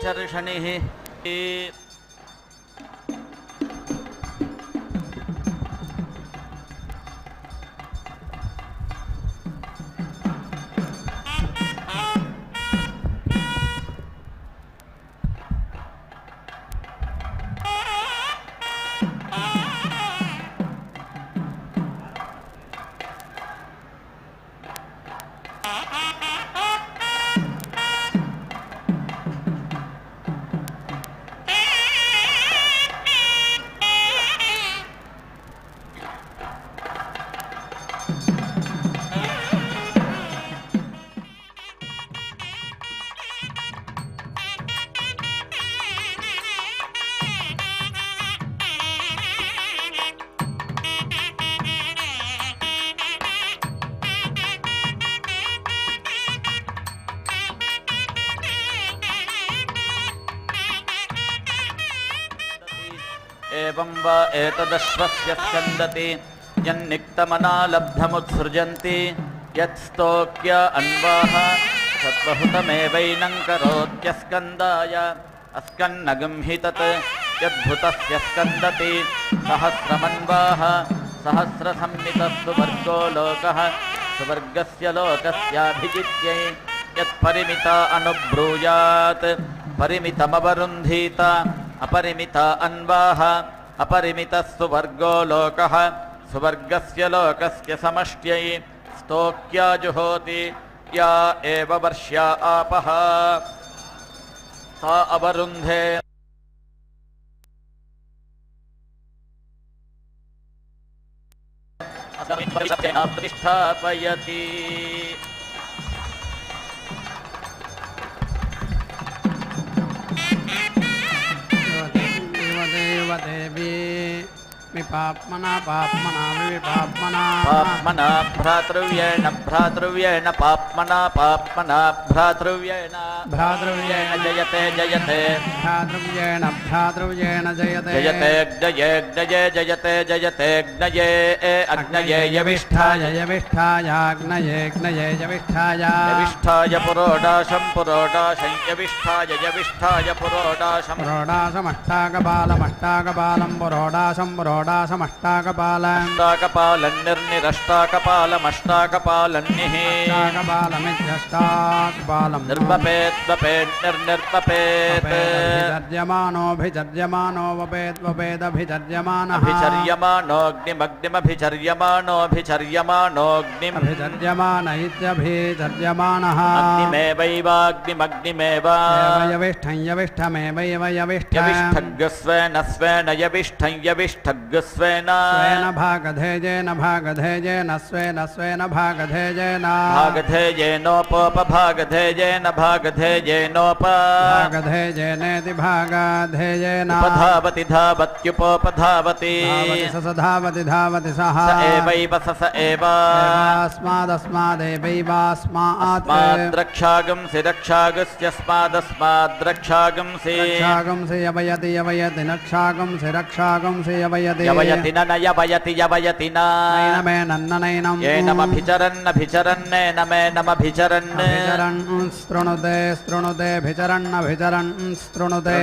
चर्षणिः एवं वा एतदश्वस्य स्कन्दति यन्निक्तमना लब्धमुत्सृजन्ति यत्स्तोक्य अन्वाः सत्त्वहुतमेवैनं करोत्यस्कन्दाय अस्कन्नगंहि तत् यद्भुतस्य स्कन्दति सहस्रमन्वाः सहस्रसंमितस्तु वर्गो लोकः सुवर्गस्य लोकस्याभिजित्यै यत्परिमिता अनुभ्रूयात् परिमितमवरुन्धीत अपरिमिता अन्वाः अपरिमितस्तु वर्गो लोकः सुवर्गस्य लोकस्य समष्ट्यै स्तोक्या जुहोति या एव वर्ष्या आपः सा अवरुन्धे प्रतिष्ठापयति देवी विपाप्मना पाप्मना विपाप्मना पाप्मना भ्रातृव्येण भ्रातृव्येण पाप्मना पाप्मना भ्रातृव्येण भ्रातृव्येण जयते जयते भ्रातृव्येण भ्रातृव्येण जयते जयते ज्ञये जयते जयते ज्ञये अग्नये यविष्ठाय यविष्ठायाग्नये ज्ञये यविष्ठाय यविष्ठाय पुरोडाशं पुरोडाशं यविष्ठाय यविष्ठाय पुरोडाशं पुरोडाशमष्टाकपालमष्टाकपालं पुरोडाशं अष्टाकपालं निर्निरष्टाकपालमष्टाकपालन्निः अष्टाकपालमित्यष्टाकपालं निर्वपेत् वपेत् निर्निर्वपेत् अभिचर्यमानो वपेत् वपेदभिचर्यमानः अभिचर्यमानोऽग्निमग्निमभिचर्यमानोऽग्निमभिचर्यमानोऽग्निम् अभिचर्यमान इत्यभिचर्यमानः अग्निमेवैवाग्निमग्निमेव यविष्ठं यविष्ठमेवैव यविष्ठ यविष्ठग्स्वेन स्वेन यविष्ठं यविष्ठग्स्वेन स्वेन भागधेजेन भागधेजेन स्वेन स्वेन भागधेजेन भागधेजेनोपभागधेजेन भागधेजेनोप भागधेजेनेति भागधेजेन उपधावति धावत्युपोपधावति धावति धावति सः स एवैव स एव अस्मादस्मादेवैवास्मात् रक्षागंसि रक्षागस्यस्मादस्माद्रक्षागंसि रक्षागंसि यवयति यवयति रक्षागंसि रक्षागंसि यवयति यवयति न यवयति यवयति न नैनमेनन्ननैनं येनमभिचरन्नभिचरन्नेनमेनमभिचरन् अभिचरन् स्तृणुते स्तृणुतेऽभिचरन्नभिचरन् स्तृणुते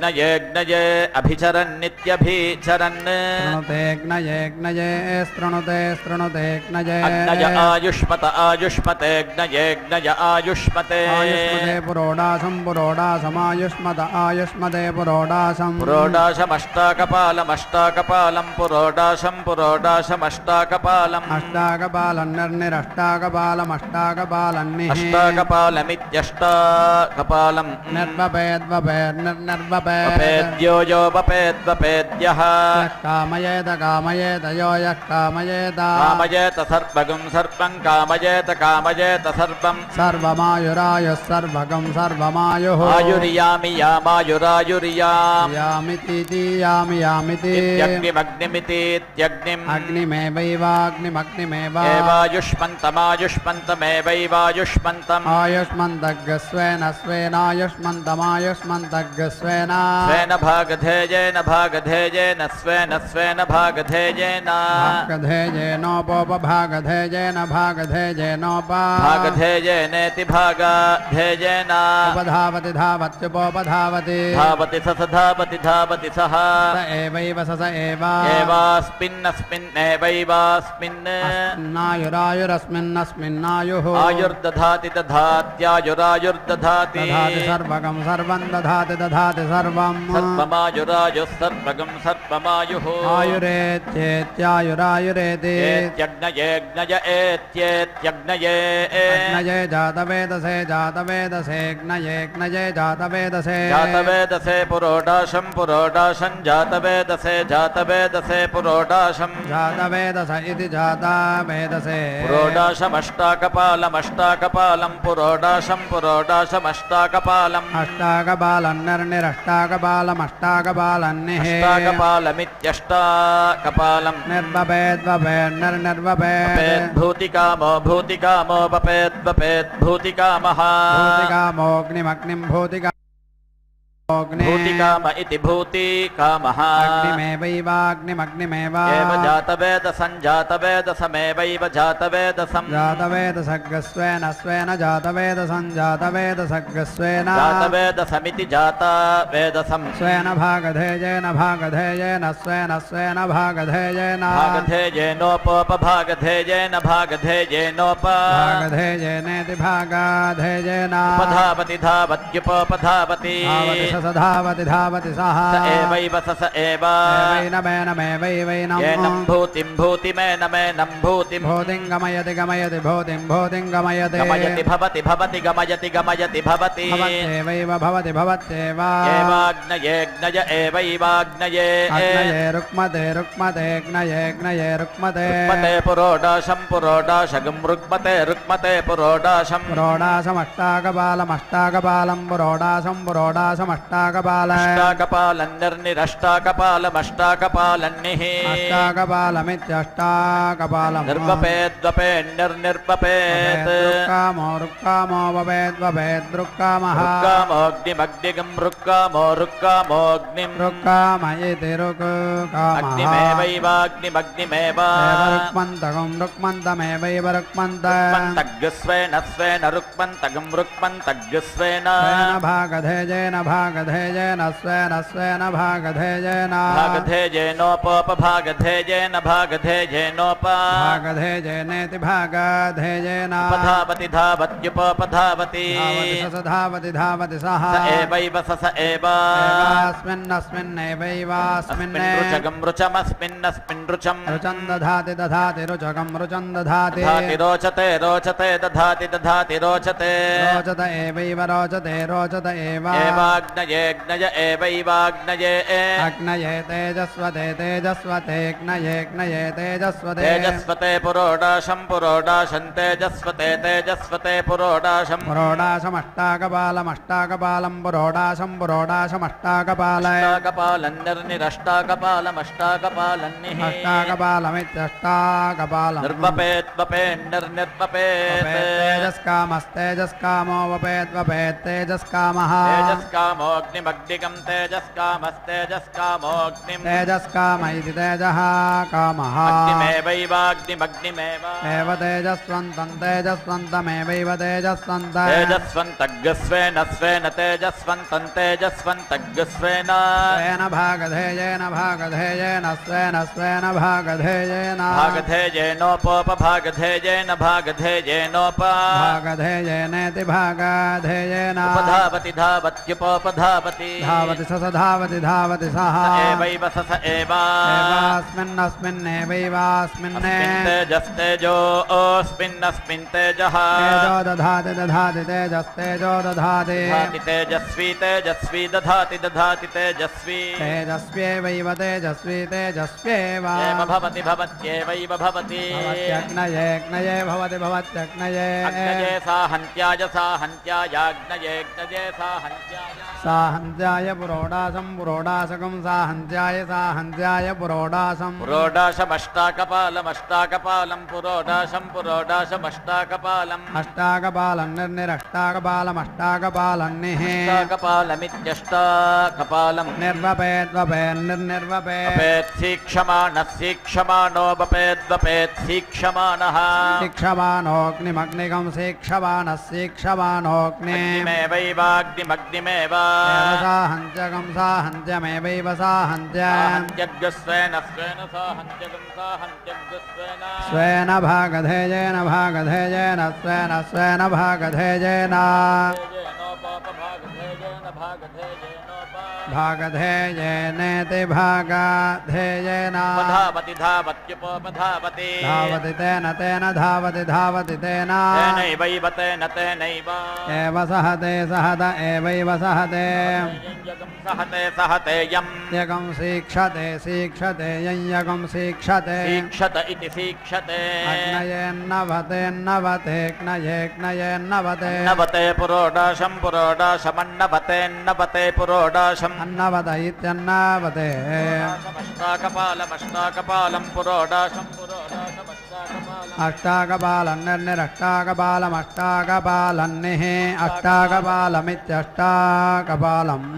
ज्ञये ज्ञये अभिचरन्नित्यभिचरन् स्तृणुते ज्ञये ज्ञये स्तृणुते स्तृणुते ज्ञये अग्नय आयुष्मत आयुष्मते ज्ञये ज्ञय आयुष्मते आयुष्मते पुरोडाशं पुरोडाशमायुष्मत आयुष्मते पुरोडाशं पुरोडाशमष्टाकपालमष्टाकपालं पुरोडाशं पुरोडाशमष्टाकपालम् अष्टाकपालं निर्निरष्टाकपालमष्टाकपालन्निः अष्टाकपालमित्यष्टाकपालं निर्वपेद्वपेर्निर्वपेद्यो यो वपेद्वपेद्यः कामयेत कामयेत यो यः कामयेत कामयेत सर्वगं सर्वं कामयेत कामयेत सर्वं सर्वमायुरायुः सर्वगं सर्वमायुः आयुर्यामि यामायुरायुर्याम् यामितीति यामि यामिति इत्यग्निमग्निमितीत्यग्निम् अग्निमेवैवाग्निमग्निमेव एवायुष्मन् आयुष्मन्तमायुष्मन्तमेवैवायुष्मन्तम् आयुष्मन्तग्स्वेन स्वेनायुष्मन्तमायुष्मन्तग्स्वेन स्वेन भागधेयेन भागधेयेन स्वेन स्वेन भागधेयेन भागधेयेनोपोपभागधेयेन भागधेयेनोपा भागधेयेनेति भागधेयेन उपधावति धावत्युपोपधावति धावति स धावति धावति सः स एवैव स एव एवास्मिन्नस्मिन्नेवैवास्मिन् नायुरायुरस्मिन्नस्मिन्नायुः आयुर्दधाति दधात्यायुरायुर्दधाति दधाति सर्वगं सर्वं दधाति दधाति सर्वं सर्वमायुरायुः सर्वगं सर्वमायुः आयुरेत्येत्यायुरायुरेति एत्यग्नयेऽग्नय एत्येत्यग्नये अग्नये जातवेदसे जातवेदसेऽग्नयेऽग्नये जातवेदसे जातवेदसे पुरोडाशं पुरोडाशं जातवेदसे जातवेदसे पुरोडाशं जातवेदस इति जातवेदसे पुरोडाशमष्टाकपालमष्टाकपालं पुरोडाशं पुरोडाशमष्टाकपालम् अष्टाकपालन्निर्निरष्टाकपालमष्टाकपालन्निः अष्टाकपालमित्यष्टाकपालम् निर्बभेद्वभेन्निर्निर्बभेद् भूतिकामो भूतिकामो बपेद्वपेद् भूतिकामः भूतिकामोऽग्निमग्निं भूतिकामोऽग्निः भूतिकाम इति भूतिकामः अग्निमेवैवाग्निमग्निमेव एव जातवेदसं जातवेदसमेवैव जातवेदसं जातवेदसग्स्वेन स्वेन जातवेदसं जातवेदसग्स्वेन जातवेदसमिति जातवेदसं स्वेन भागधेयेन भागधेयेन स्वेन स्वेन भागधेयेन भागधेयेनोपोपभागधेयेन भागधेयेनोप भागधेयेनेति भागधेयेन उपधावति धावत्युपोपधावति धावति धावति सः स एवैव स एव एवैनमेनमेवैवैनम् येनं भूतिं भूतिमेनमेनं भूतिं भूतिं गमयति गमयति भूतिं भूतिं गमयति गमयति भवति भवति गमयति गमयति भवति भवत्येवैव भवति भवत्येव एवाग्नयेऽग्नय एवैवाग्नये अग्नये रुक्मते रुक्मतेऽग्नयेऽग्नये रुक्मते रुक्मते पुरोडाशं पुरोडाशगं रुक्मते रुक्मते पुरोडाशं पुरोडाशमष्टाकपालमष्टाकपालं पुरोडाशं पुरोडाशमष्टाकपाल अष्टाकपालन्निरष्टाकपालमष्टाकपालन्निः अष्टाकपालमित्यष्टाकपालम् निर्वपेद्वपेन्निर्निर्वपेत् रुक्कामो रुक्कामो वपेद्वपेद्रुक्कामः रुक्कामोऽग्निमग्निगं रुक्कामो रुक्कामोऽग्निं रुक्काम इति रुक्कामः अग्निमेवैवाग्निमग्निमेव रुक्मन्तगं रुक्मन्तमेवैव रुक्मन्त रुक्मन्तग्स्वेन स्वेन रुक्मन्तगं रुक्मन्तग्स्वेन भागधेयेन भागधेयेन स्वेन स्वेन भागधेयेन भागधेयेनोपोपभागधेयेन भागधेयेनोप भागधेयेनेति भागधेयेन उपधावति धावत्युपोपधावति धावति धावति सः स एवैव स एव एवास्मिन्नस्मिन्नेवैवास्मिन् रुचगं रुचमस्मिन्नस्मिन् रुचं रुचं दधाति दधाति रुचकं रुचं दधाति दधाति रोचते रोचते दधाति दधाति रोचते रोचत एवैव रोचते रोचत एव एवाग्नयेऽग्नय एवैवाग्नये अग्नये तेजस्वते तेजस्वतेऽग्नयेऽग्नये तेजस्वते तेजस्वते पुरोडाशं पुरोडाशं तेजस्वते तेजस्वते पुरोडाशं पुरोडाशमष्टाकपालमष्टाकपालं पुरोडाशं पुरोडाशमष्टाकपाल अष्टाकपालन्निरष्टाकपालमष्टाकपालन्निः अष्टाकपालमित्यष्टाकपालम् निर्वपेद्वपेन्निर्निर्वपेत् तेजस्कामस्तेजस्कामो वपेद्वपेत् तेजस्कामः तेजस्कामोऽग्निमग्निगं तेजस्कामस्तेजस्कामोऽग्निं तेजस्काम इति तेजः कामः अग्निमेवैवाग्निमग्निमेव एव तेजस्वन्तं तेजस्वन्तमेवैव तेजस्वन्त तेजस्वन्तग्स्वेन स्वेन तेजस्वन्तं तेजस्वन्तग्स्वेन स्वेन भागधेयेन भागधेयेन स्वेन स्वेन भागधेयेन भागधेयेनोपोपभागधेयेन भागधेयेनोप भागधेयेनेति भागधेयेन उपधावति धावत्युपोपधावति धावति स धावति धावति सः एवैव स एव एवास्मिन्नस्मिन्नेवैवास्मिन् तेजस्तेजोऽस्मिन्नस्मिन् तेजः तेजो दधाति दधाति तेजस्तेजो दधाति तेजस्वी तेजस्वी दधाति दधाति तेजस्वी तेजस्व्येवैव तेजस्वी तेजस्व्येव एव भवति भवत्येवैव भवति भवत्यग्नयेऽग्नये भवति भवत्यग्नये अग्नये साहन्त्याय साहन्त्यायाग्नयेऽग्नये साहन्त्याय साहन्त्याय पुरोडासं पुरोडासकं साहन्त्याय साहन्त्याय पुरोडासं पुरोडाशमष्टाकपालमष्टाकपालं पुरोडाशं पुरोडाशमष्टाकपालम् अष्टाकपालं निर्निरष्टाकपालमष्टाकपालन्निः अष्टाकपालमित्यष्टाकपालं निर्वपेद्वपेन्निर्निर्वपेत् अपेत्सीक्षमाणः सीक्षमाणोपपेद्वपेत्सीक्षमाणः शिक्षमानोऽग्निमग्निकं शिक्षमानः शिक्षमानोऽग्नि अग्निमेवैवाग्निमग्निमेव साहन्त्यकं साहन्त्यमेवैव साहन्त्यम् यज्ञस्वेन स्वेन साहन्त्यकं साहन्त्यज्ञस्वेन स्वेन भागधेयेन भागधेयेन स्वेन स्वेन भागधेयेन भागधेयेनेति भागधेयेन धावति धावत्युपधावति धावति तेन तेन धावति धावति तेन तेनैवैव तेन तेनैव एव सहते सहत एवैव सहते सहते सहते यम् यकं शिक्षते शिक्षते यं शिक्षते शिक्षत इति शिक्षते अग्नयेन्नवतेऽग्नयेऽग्नयेन्नवते नवते पुरोडाशं पुरोडाशमन्नवतेन्नवते पुरोडाशम् अन्नवत इत्यन्नवते अष्टाकपालमष्टाकपालं पुरोडाशं पुरोडाशमष्टाकपालम् अष्टाकपालन्निरष्टाकपालमष्टाकपालन्निः अष्टाकपालमित्यष्टाकपालम्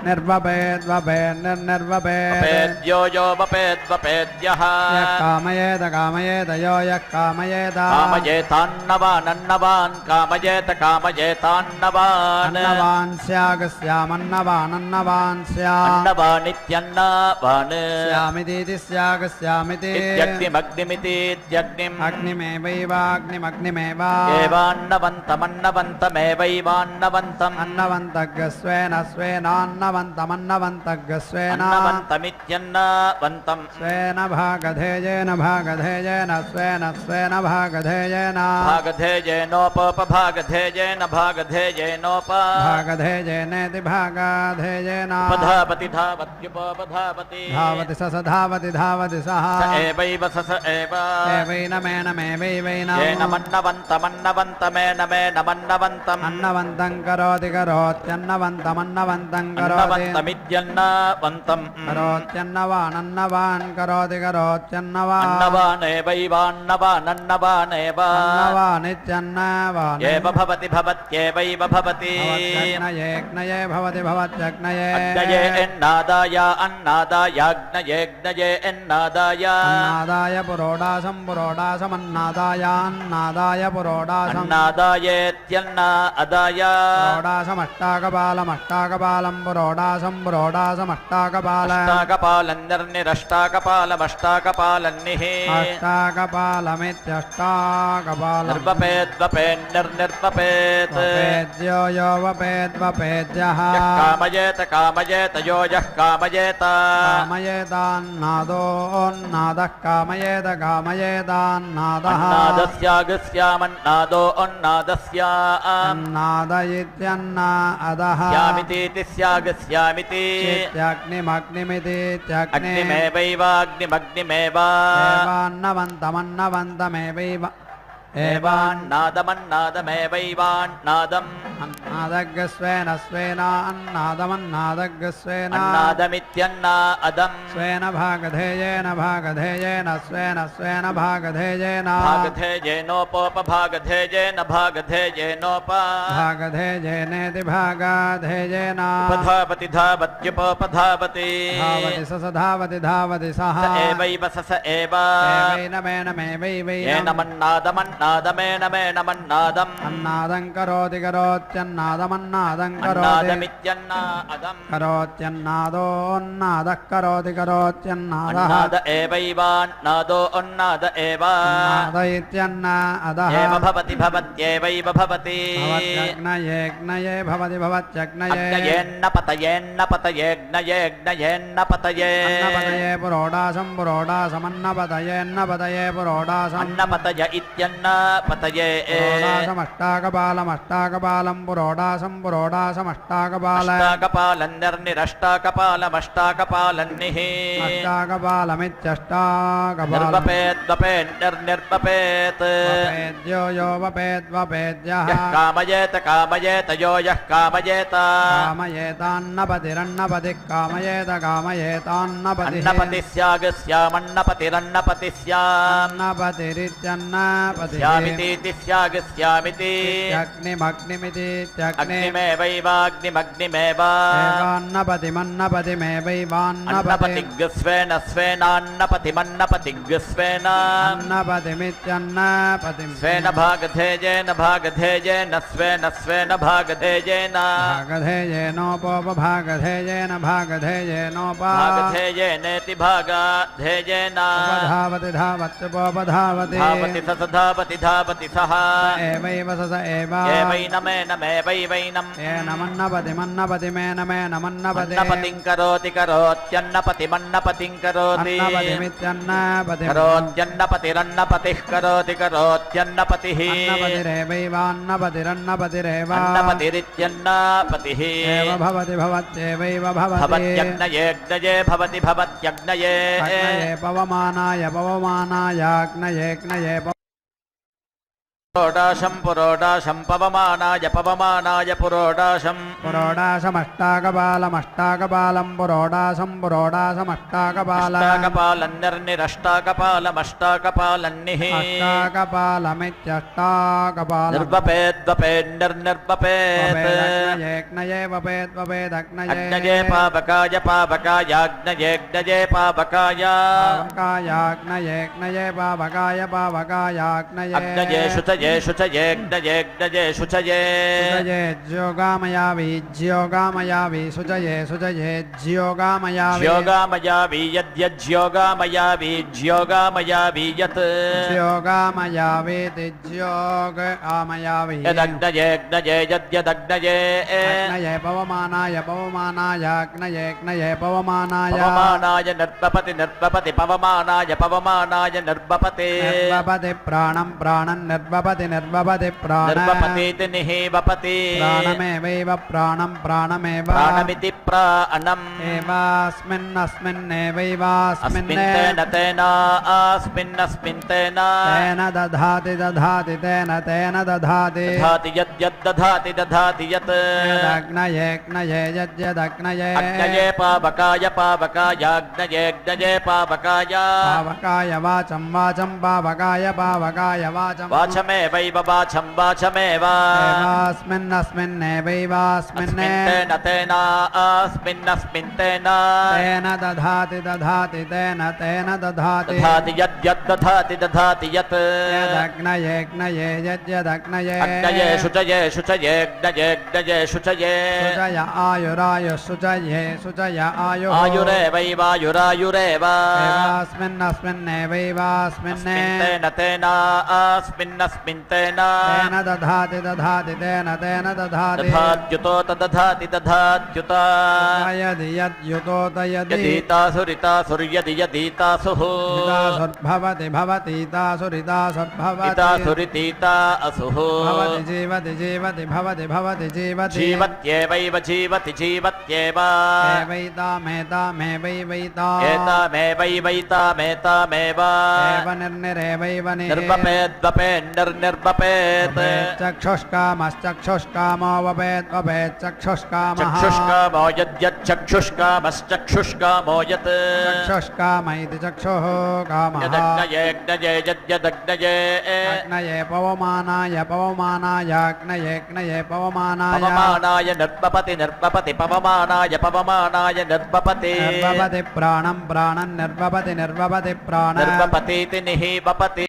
निर्वपेद्वपेन्निर्निर्वपेत् वेद्यो यो वपेद्वपेद्यः यः कामयेत कामयेत यो यः कामयेत कामयेतान्नवानन्नवान् कामयेत कामयेतान्नवान् अन्नवान् स्यागस्यामन्नवानन्नवान् स्याम् अन्नवानित्यन्नवान् स्यामितीति स्यागस्यामिति इत्यग्निमग्निमितीत्यग्निम् अग्निमेवैवाग्निमग्निमेव एवान्नवन्तमन्नवन्तमेवैवान्नवन्तम् अन्नवन्तग्स्वेन स्वेनान्नवन्तमन्नवन्तग्स्वेन अन्नवन्तमित्यन्नवन्तम् स्वेन भागधेयेन भागधेयेन स्वेन स्वेन भागधेयेन भागधेयेनोपभागधेयेन भागधेयेनोप भागधेयेनेति भागधेयेन पधावति धावत्युपधावति धावति स धावति धावति सः स एवैव स एव एवैनमेनमेवैवैनम् येनमन्नवन्तमन्नवन्तमेनमेनमन्नवन्तम् अन्नवन्तं करोति करोत्यन्नवन्तमन्नवन्तं करोति अन्नवन्तमित्यन्नवन्तम् करोत्यन्नवानन्नवान् करोति करोत्यन्नवान् अन्नवानेवैवान्नवानन्नवानेव अन्नवानित्यन्नवान् एव भवति भवत्येवैव भवति भवत्यग्नये भवति भवत्यग्नये अग्नये एन्नादाय अन्नादायाग्नयेऽग्नये एन्नादाय अन्नादाय पुरोडासं पुरोडासमन्नादायान्नादाय पुरोडासम् अन्नादायेत्यन्ना अदाय पुरोडासमष्टाकपालमष्टाकपालं पुरोडासं पुरोडासमष्टाकपाल अष्टाकपालन्निरष्टाकपालमष्टाकपालन्निः अष्टाकपालमित्यष्टाकपालम् निर्वपेद्वपेन्निर्निर्वपेत् वपेद्यो यो वपेद्वपेद्यः यः कामयेत कामयेत यो यः कामयेत कामयेतान्नादोऽन्नादः कामयेत कामयेतान्नादः अन्नादस्यागस्यामन्नादो अन्नादस्या अन्नाद इत्यन्नादः स्यामितीति स्यागस्यामिति चित्यग्निमग्निमिति अग्निमेवैवाग्निमग्निमेव एवान्नवन्तमन्नवन्तमेवैव एवान्नादमन्नादमेवैवान्नादम् अन्नादग्स्वेन स्वेनान्नादमन्नादग्स्वेन अन्नादमित्यन्ना अदम् स्वेन भागधेयेन भागधेयेन स्वेन स्वेन भागधेयेन भागधेयेनोपोपभागधेयेन भागधेयेनोप भागधेयेनेति भागधेयेन उपधावति धावत्युपधावति धावति स धावति धावति सः स एवैव स एव अन्नादमेनमेनमेनमन्नादम् अन्नादं करोति करोत्यन्नादमन्नादं करोति अन्नादमित्यन्ना अदम् करोत्यन्नादोऽन्नादः करोति करोत्यन्नादः अन्नाद एवैवान्नादो अन्नाद एव अन्नाद इत्यन्नादः एव भवति भवत्येवैव भवति भवत्यग्नयेऽग्नये भवति भवत्यग्नये अन्नपतयेऽग्नयेऽग्नयेऽग्नयेऽन्नपतये अन्नपतये पुरोडासं पुरोडासमन्नपतयेऽन्नपतये पुरोडासम् अन्नपतय इत्यन्न पतये पुरोडाशमष्टाकपालमष्टाकपालं पुरोडाशं पुरोडाशमष्टाकपाल अष्टाकपालन्निरष्टाकपालमष्टाकपालन्निः अष्टाकपालमित्यष्टाकपालं निर्वपेद्वपेन्निर्निर्वपेत् वपेद्यो यो वपेद्वपेद्यः यः कामयेत कामयेत यो यः कामयेत कामयेतान्नपतिरन्नपतिः कामयेत कामयेतान्नपतिः अन्नपतिः स्यागस्यामन्नपतिरन्नपतिः स्याम् अन्नपतिरित्यन्नपतिः स्यामितीति स्यागस्यामिति अग्निमग्निमिति अग्निमेवैवाग्निमग्निमेव एवान्नपतिमन्नपतिमेवैवान्नपति अन्नपतिग्स्वेन स्वेनान्नपतिमन्नपतिग्स्वेन अन्नपतिमित्यन्नपतिं स्वेन भागधेयेन भागधेयेन स्वेन स्वेन भागधेयेन भागधेयेनोपोपभागधेयेन भागधेयेनोपा भागधेयेनेति भागधेयेन उपधावति धावत्युपोपधावति धावति स धावति धावति सः एवैव स एव एवैनमेनमेवैवैनम् एनमन्नपतिमन्नपतिमेनमेनमन्नपति अन्नपतिं करोति करोत्यन्नपतिमन्नपतिं करोति अन्नपतिमित्यन्नपतिं करोत्यन्नपतिरन्नपतिः करोति करोत्यन्नपतिः अन्नपतिरेवैवान्नपतिरन्नपतिरेव अन्नपतिरित्यन्नपतिः एव भवति भवत्येवैव भवति भवत्यग्नयेऽग्नये भवति भवत्यग्नये अग्नये पवमानाय पवमानायाग्नयेऽग्नये पुरोडाशं पुरोडाशं पवमानाय पवमानाय पुरोडाशम् पुरोडाशमष्टाकपालमष्टाकपालं पुरोडाशं पुरोडाशमष्टाकपाल अष्टाकपालन्निर्निरष्टाकपालमष्टाकपालन्निः अष्टाकपालमित्यष्टाकपालं निर्वपेद्वपेन्निर्निर्वपेत् अग्नये वपेद्वपेदग्नये अग्नये पावकाय पावकायाग्नयेऽग्नये पावकाय पावकायाग्नयेऽग्नये पावकाय पावकायाग्नये अग्नये शुचये शुचयेऽग्नयेऽग्नये शुचये सुजये ज्योगामयावि ज्योगामयावि सुजये सुजये ज्योगामयावि ज्योगामयावि यद्यज्योगामयावि ज्योगामयावि यत् ज्योगामयावीति ज्योग आमयावि यदग्नयेऽग्नये यद्यदग्नये अग्नये पवमानाय पवमानायाग्नयेऽग्नये पवमानाय पवमानाय निर्वपति निर्वपति पवमानाय पवमानाय निर्वपति निर्वपति प्राणं प्राणं निर्वपति निर्वपति प्राण निर्वपतीति निहीवपति प्राणमेवैव प्राणं प्राणमेव प्राणमिति प्राणम् एवास्मिन्नस्मिन्नेवैवास्मिन् अस्मिन् तेन अस्मिन्नस्मिन् तेन तेन दधाति दधाति तेन तेन दधाति दधाति यद्यद्दधाति दधाति यत् यदग्नयेऽग्नये यद्यदग्नये अग्नये पावकाय पावकायाग्नयेऽग्नये पावकाय पावकाय वाचं वाचं पावकाय पावकाय वाचं वाचमेवैव वाचं वाचमेव एवास्मिन्नस्मिन्नेवैवास्मिन् अस्मिन् तेन अस्मिन्नस्मिन् तेन तेन दधाति दधाति तेन तेन दधाति दधाति यद्यद्दधाति दधाति यत् यदग्नयेऽग्नये यद्यदग्नये अग्नये शुचये शुचयेऽग्नयेऽग्नये शुचये सुजय आयुरायुः सुजये सुजय आयुः आयुरेवैवायुरायुरेव एवास्मिन्नस्मिन्नेवैवास्मिन् तेन तेन अस्मिन्नस्मिन् तेन तेन दधाति दधाति तेन तेन दधाति दधात्युतोत दधाति दधात्युत यदि यद्युतोत यदि यदीतासुरितासुर्यदि यदीतासुः हितासुर्भवति भवतीतासुरितासुर्भवति हितासुरितीता असुः भवति जीवति जीवति भवति भवति जीवति जीवत्येवैव जीवति जीवत्येव एवैतामेतामेवैवैता एतामेवैवैतामेतामेव एव निर्निरेवैव निर्वपेद्वपेन्निर्निर्वपेत् चक्षुष्कामश्चक्षुष्कामो वपेद्वपेच्चक्षुष्कामः चक्षुष्कामो यद्यच्चक्षुष्कामश्चक्षुष्कामो यत् चक्षुष्काम इति चक्षुः कामः यदग्नयेऽग्नये यद्यदग्नये अग्नये पवमानाय पवमानायाग्नयेऽग्नये पवमानाय पवमानाय निर्वपति निर्वपति पवमानाय पवमानाय निर्वपति निर्वपति प्राणं प्राणं निर्वपति निर्वपति प्राण निर्वपतीति निहीवपति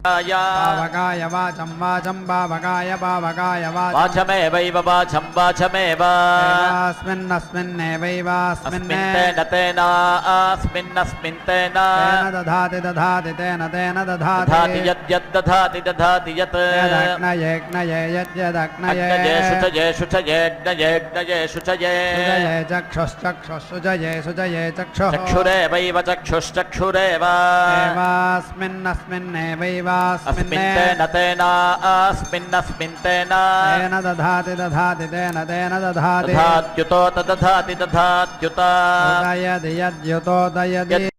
पावकाय वाचं वाचं पावकाय पावकाय वाचं वाचमेवैव वाचं वाचमेव अस्मिन्नस्मिन्नेवैवास्मिन्नेन तेनास्मिन्नस्मिन् तेन दधाति दधाति तेन तेन दधाति दधाति यद्यद्दधाति दधाति यत् यदग्नये यद्यदग्नये शुचये शुचयेऽग्नये शुचये सुजये चक्षुश्चक्षुः सुजये सुजये चक्षुः चक्षुरेवैव चक्षुश्चक्षुरेव एवास्मिन्नस्मिन्नेवैवास्मिन्नेन अस्मिन् तेन तेनास्मिन्नस्मिन् तेन तेन दधाति दधाति तेन तेन दधाति दधात्युतो तदधाति दधात्युत उदयति यद्युतोदयति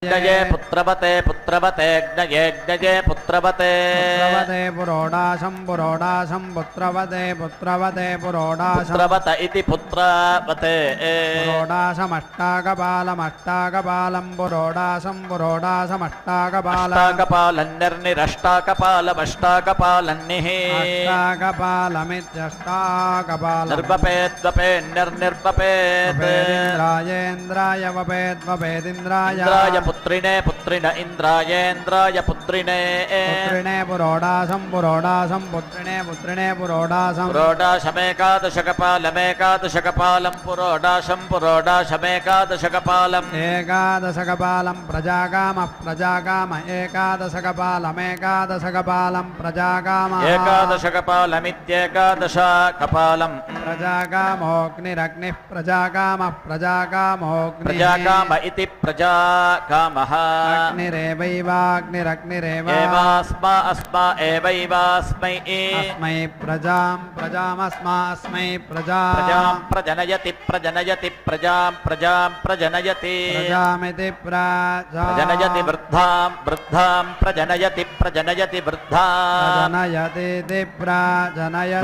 ज्ञये पुत्रवते पुत्रवते ज्ञये पुत्रवते पुत्रवते पुरोडाशं पुरोडाशं पुत्रवते पुत्रवते पुरोडाशं पुत्रवत इति पुत्रवते पुरोडाशमष्टाकपालमष्टाकपालं पुरोडाशं पुरोडाशमष्टाकपालम् अष्टाकपालन्निर्निरष्टाकपालमष्टाकपालन्निः अष्टाकपालमित्यष्टाकपालम् निर्वपेद्वपेन्निर्निर्वपेत् वपेदिन्द्रायेन्द्राय वपेद्वपेदिन्द्राय इन्द्राय पुत्रिणे पुत्रिण इन्द्रायेन्द्राय पुत्रिणे पुत्रिणे पुरोडाशं पुरोडाशं पुत्रिणे पुत्रिणे पुरोडाशं पुरोडाशमेकादशकपालमेकादशकपालं पुरोडाशं पुरोडाशमेकादशकपालम् एकादशकपालं प्रजाकामः प्रजाकाम एकादशकपालमेकादशकपालं प्रजाकामः एकादशकपालमित्येकादशकपालम् प्रजाकामोऽग्निरग्निः प्रजाकामः प्रजाकामोऽग्निः प्रजाकाम इति प्रजाकामः अग्निरेवैवाग्निरग्निरेव एवास्मा अस्मा एवैवास्मै अस्मै प्रजामस्मास्मै प्रजां प्रजनयति प्रजनयति प्रजां प्रजनयति प्रजामिति प्रजनयति वृद्धां प्रजनयति वृद्धां प्रजनयति प्रजनयति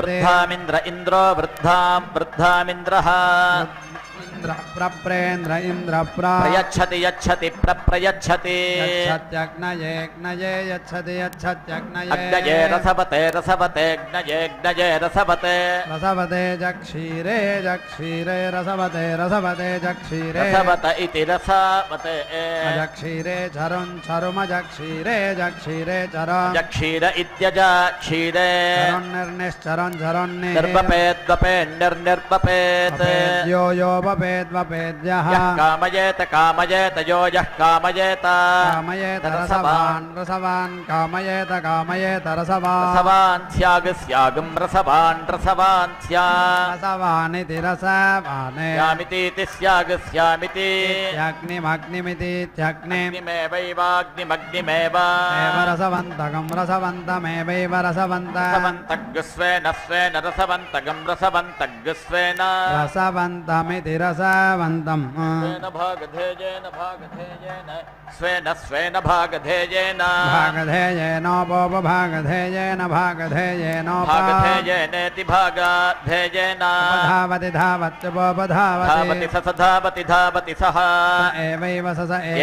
वृद्धामिन्द्र इन्द्रो वृद्धामिन्द्रः प्रप्रेन्द्र इन्द्र प्रयच्छति यच्छति प्रयच्छति यच्छत्यग्नये यच्छति यच्छत्यग्नये अग्नये रसवते ज्ञये रसवते जक्षीरे रसवते जक्षीरे रसवत इति रसवते जक्षीरे चरुमजक्षीरे जक्षीरे चरं जक्षीर इत्यजक्षीरे निर्वपेद्वपेन्निर्निर्वपेत् यो यो वपेद्वपेद्यः कामयेत कामयेत यो यः कामयेत कामयेत रसवान् कामयेत रसवान् स्यागं रसवान् रसवानिति रसवान् स्यामितीति स्यामिति अग्निमग्निमिति अग्निमेवैवाग्निमग्निमेव रसवन्तमेवैव रसवन्तग्स्वेन स्वेन रसवन्तगं रसवन्तग्स्वेन रसवन्तमिति रसवन्तम् स्वेन भागधेयेनेति भागधेयेन धावति धावति धावति सः एवैव स